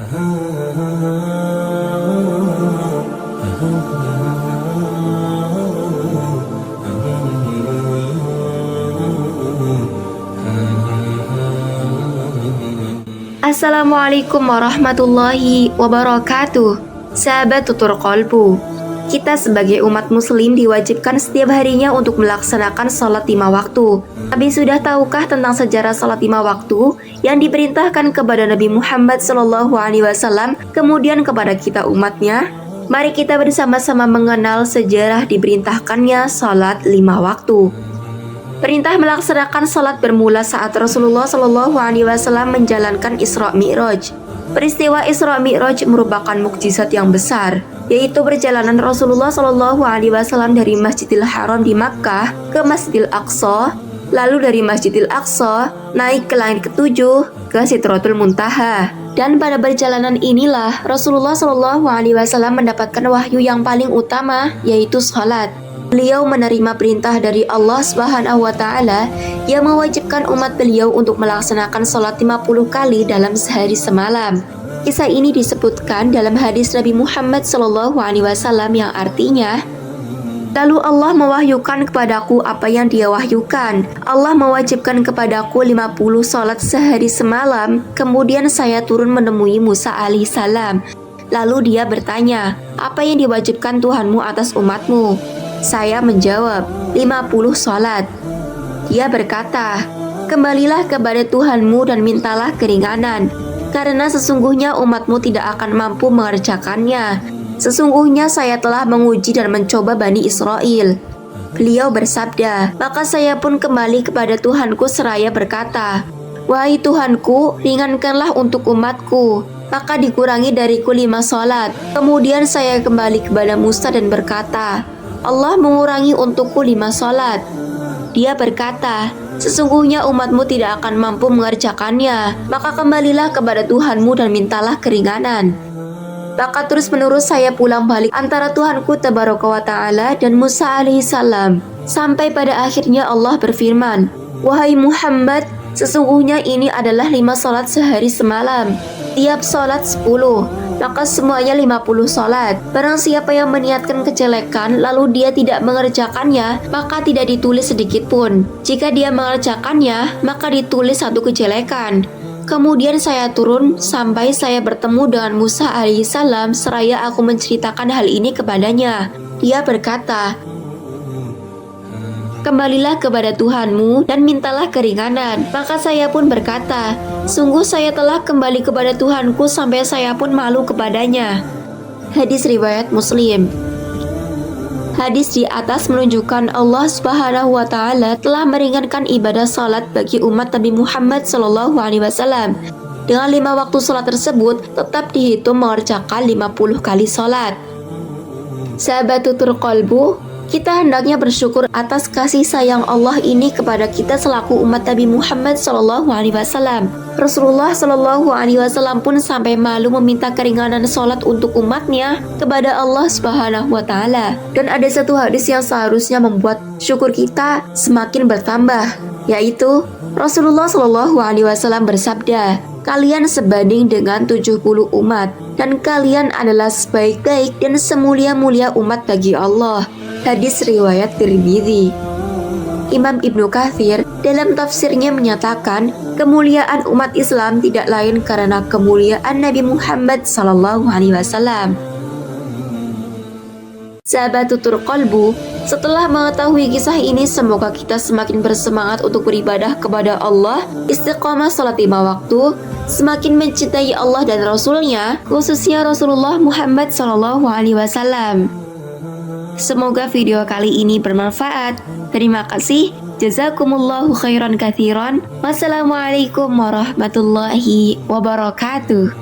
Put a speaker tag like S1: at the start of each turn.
S1: Assalamualaikum warahmatullahi wabarakatuh. Sahabat tutur kolbu, kita sebagai umat muslim diwajibkan setiap harinya untuk melaksanakan sholat 5 waktu. Tapi sudah tahukah tentang sejarah sholat 5 waktu yang diperintahkan kepada Nabi Muhammad SAW, kemudian kepada kita umatnya? Mari kita bersama-sama mengenal sejarah diperintahkannya sholat 5 waktu. Perintah melaksanakan salat bermula saat Rasulullah SAW menjalankan Isra Mi'raj. Peristiwa Isra Mi'raj merupakan mukjizat yang besar, yaitu perjalanan Rasulullah SAW dari Masjidil Haram di Makkah ke Masjidil Aqsa, lalu dari Masjidil Aqsa naik ke langit ketujuh ke Sidratul Muntaha. Dan pada perjalanan inilah Rasulullah SAW mendapatkan wahyu yang paling utama, yaitu salat. Beliau menerima perintah dari Allah Subhanahu wa Ta'ala yang mewajibkan umat beliau untuk melaksanakan sholat 50 kali dalam sehari semalam. Kisah ini disebutkan dalam hadis Nabi Muhammad SAW yang artinya, lalu Allah mewahyukan kepadaku apa yang Dia wahyukan. Allah mewajibkan kepadaku 50 sholat sehari semalam. Kemudian saya turun menemui Musa alaihissalam. Lalu dia bertanya, apa yang diwajibkan Tuhanmu atas umatmu? Saya menjawab, 50 sholat. Dia berkata, kembalilah kepada Tuhanmu dan mintalah keringanan, karena sesungguhnya umatmu tidak akan mampu mengerjakannya. Sesungguhnya saya telah menguji dan mencoba Bani Israel. Beliau bersabda, maka saya pun kembali kepada Tuhanku seraya berkata, wahai Tuhanku, ringankanlah untuk umatku. Maka dikurangi dariku 5 sholat. Kemudian saya kembali kepada Musa dan berkata, Allah mengurangi untukku 5 sholat. Dia berkata, sesungguhnya umatmu tidak akan mampu mengerjakannya. Maka kembalilah kepada Tuhanmu dan mintalah keringanan. Maka terus menerus saya pulang balik antara Tuhanku Tabaraka wa Ta'ala dan Musa alaihissalam, sampai pada akhirnya Allah berfirman, wahai Muhammad, sesungguhnya ini adalah 5 sholat sehari semalam. Tiap sholat 10, maka semuanya 50 sholat. Barang siapa yang meniatkan kejelekan lalu dia tidak mengerjakannya, maka tidak ditulis sedikit pun. Jika dia mengerjakannya, maka ditulis 1 kejelekan. Kemudian saya turun sampai saya bertemu dengan Musa alaihissalam seraya aku menceritakan hal ini kepadanya. Dia berkata, kembalilah kepada Tuhanmu dan mintalah keringanan. Maka saya pun berkata, sungguh saya telah kembali kepada Tuhanku sampai saya pun malu kepadanya. Hadis riwayat Muslim. Hadis di atas menunjukkan Allah Subhanahu wa Ta'ala telah meringankan ibadah salat bagi umat Nabi Muhammad SAW. Dengan 5 waktu salat tersebut tetap dihitung mengerjakan 50 kali salat. Sahabat tutur kolbu, kita hendaknya bersyukur atas kasih sayang Allah ini kepada kita selaku umat Nabi Muhammad SAW. Rasulullah SAW pun sampai malu meminta keringanan sholat untuk umatnya kepada Allah Subhanahu wa Ta'ala. Dan ada satu hadis yang seharusnya membuat syukur kita semakin bertambah, yaitu Rasulullah SAW bersabda, kalian sebanding dengan 70 umat, dan kalian adalah sebaik-baik dan semulia-mulia umat bagi Allah. Hadis riwayat Tirmidzi. Imam Ibnu Katsir dalam tafsirnya menyatakan kemuliaan umat Islam tidak lain karena kemuliaan Nabi Muhammad SAW. Sahabat tutur kolbu, setelah mengetahui kisah ini, semoga kita semakin bersemangat untuk beribadah kepada Allah, istiqomah salat 5 waktu, semakin mencintai Allah dan Rasulnya, khususnya Rasulullah Muhammad SAW. Semoga video kali ini bermanfaat. Terima kasih. Jazakumullahu khairan katsiran. Wassalamualaikum warahmatullahi wabarakatuh.